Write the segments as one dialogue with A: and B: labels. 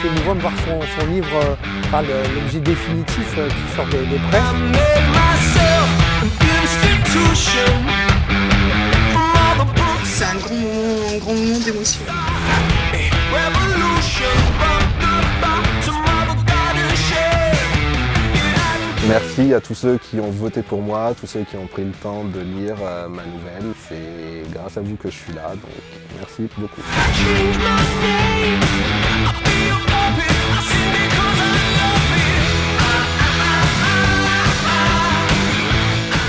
A: c'est émouvant de voir son livre, enfin l'objet définitif qui sort des presses.
B: C'est un grand moment d'émotion.
C: Merci à tous ceux qui ont voté pour moi, tous ceux qui ont pris le temps de lire ma nouvelle. C'est grâce à vous que je suis là, donc merci beaucoup.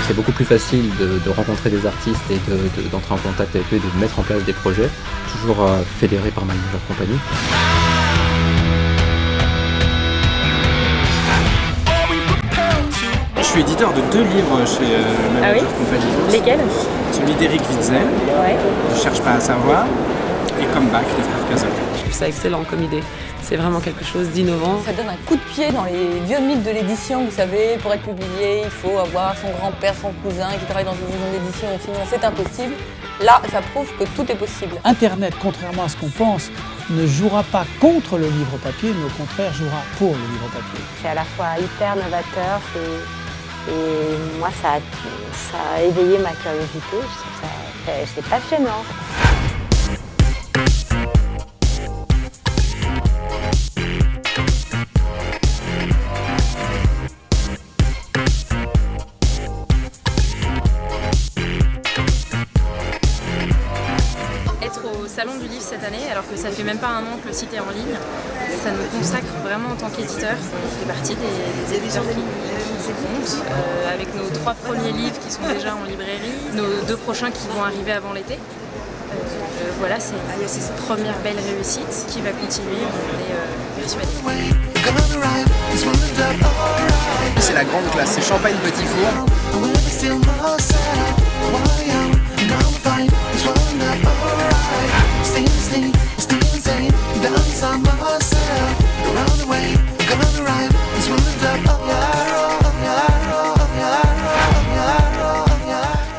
D: C'est beaucoup plus facile de rencontrer des artistes et d'entrer en contact avec eux et de mettre en place des projets, toujours fédérés par My Major Company.
E: Je suis éditeur de 2 livres chez My Major Company.
F: Lesquels?
E: Celui d'Éric Witzel, Je cherche pas à savoir, et Comeback des frères Cazol.
F: Je trouve ça excellent comme idée. C'est vraiment quelque chose d'innovant.
G: Ça donne un coup de pied dans les vieux mythes de l'édition. Vous savez, pour être publié, il faut avoir son grand-père, son cousin qui travaille dans une maison d'édition, sinon c'est impossible. Là, ça prouve que tout est possible.
H: Internet, contrairement à ce qu'on pense, ne jouera pas contre le livre papier, mais au contraire jouera pour le livre papier.
I: C'est à la fois hyper novateur et moi ça a éveillé ma curiosité. Je trouve ça c'est passionnant.
J: Au Salon du Livre cette année, alors que ça fait même pas un an que le site est en ligne, ça nous consacre vraiment en tant qu'éditeur. On fait partie des éditeurs qui comptent, avec nos 3 premiers livres qui sont déjà en librairie, nos 2 prochains qui vont arriver avant l'été. Voilà, c'est cette première belle réussite qui va continuer, on est persuadés.
E: C'est la grande classe, c'est Champagne Petit Four.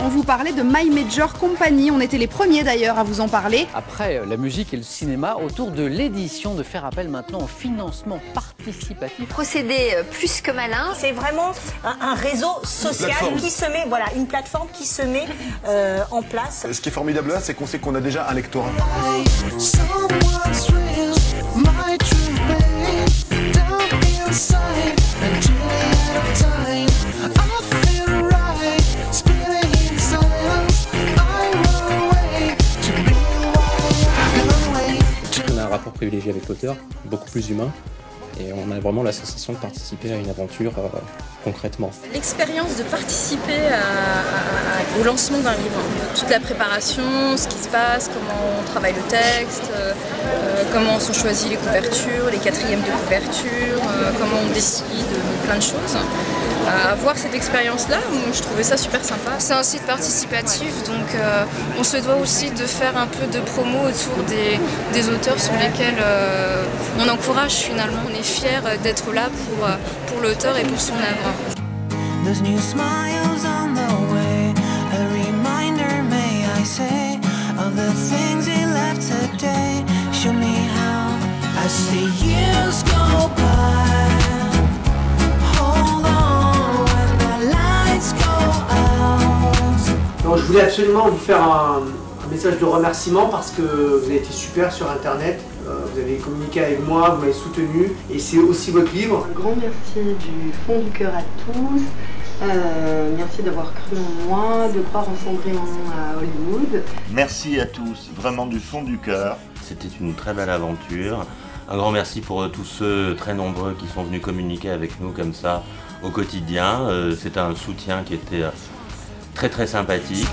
B: On vous parlait de My Major Company, on était les premiers d'ailleurs à vous en parler.
K: Après la musique et le cinéma, autour de l'édition, de faire appel maintenant au financement participatif.
I: Procédé plus que malin.
L: C'est vraiment un réseau social qui se met, voilà, une plateforme qui se met en place.
M: Ce qui est formidable là, c'est qu'on sait qu'on a déjà un lectorat.
D: On a un rapport privilégié avec l'auteur, beaucoup plus humain, et on a vraiment la sensation de participer à une aventure concrètement.
J: L'expérience de participer au lancement d'un livre, toute la préparation, ce qui se passe, comment on travaille le texte, comment sont choisies les couvertures, les 4e de couverture, comment on décide de plein de choses. Avoir cette expérience-là, je trouvais ça super sympa. C'est un site participatif, donc on se doit aussi de faire un peu de promo autour des auteurs sur lesquels on encourage finalement. On est fiers d'être là pour l'auteur et pour son œuvre.
A: Donc, je voulais absolument vous faire un message de remerciement parce que vous avez été super sur internet, vous avez communiqué avec moi, vous m'avez soutenu et c'est aussi votre livre.
N: Un grand merci du fond du cœur à tous, merci d'avoir cru en moi, de croire en Cendrillon à Hollywood.
O: Merci à tous, vraiment du fond du cœur. C'était une très belle aventure. Un grand merci pour tous ceux très nombreux qui sont venus communiquer avec nous comme ça au quotidien. C'était un soutien qui était très très sympathique.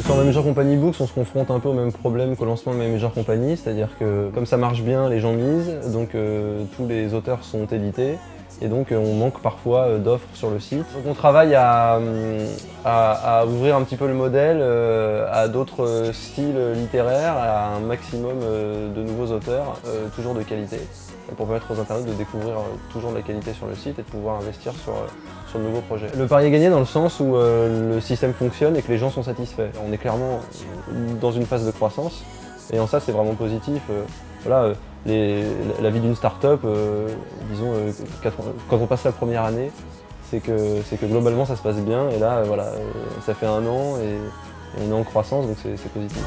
C: Sur My Major Company Books, on se confronte un peu au même problème qu'au lancement de My Major Company, c'est-à-dire que comme ça marche bien, les gens misent, donc tous les auteurs sont édités.
P: Et donc on manque parfois d'offres sur le site. Donc on travaille à ouvrir un petit peu le modèle à d'autres styles littéraires, à un maximum de nouveaux auteurs, toujours de qualité, pour permettre aux internautes de découvrir toujours de la qualité sur le site et de pouvoir investir sur de nouveaux projets. Le pari est gagné dans le sens où le système fonctionne et que les gens sont satisfaits. On est clairement dans une phase de croissance et en ça c'est vraiment positif. Voilà, la vie d'une start-up, disons, quand on passe la première année, c'est que globalement ça se passe bien et là voilà, ça fait 1 an et on est en croissance donc c'est positif.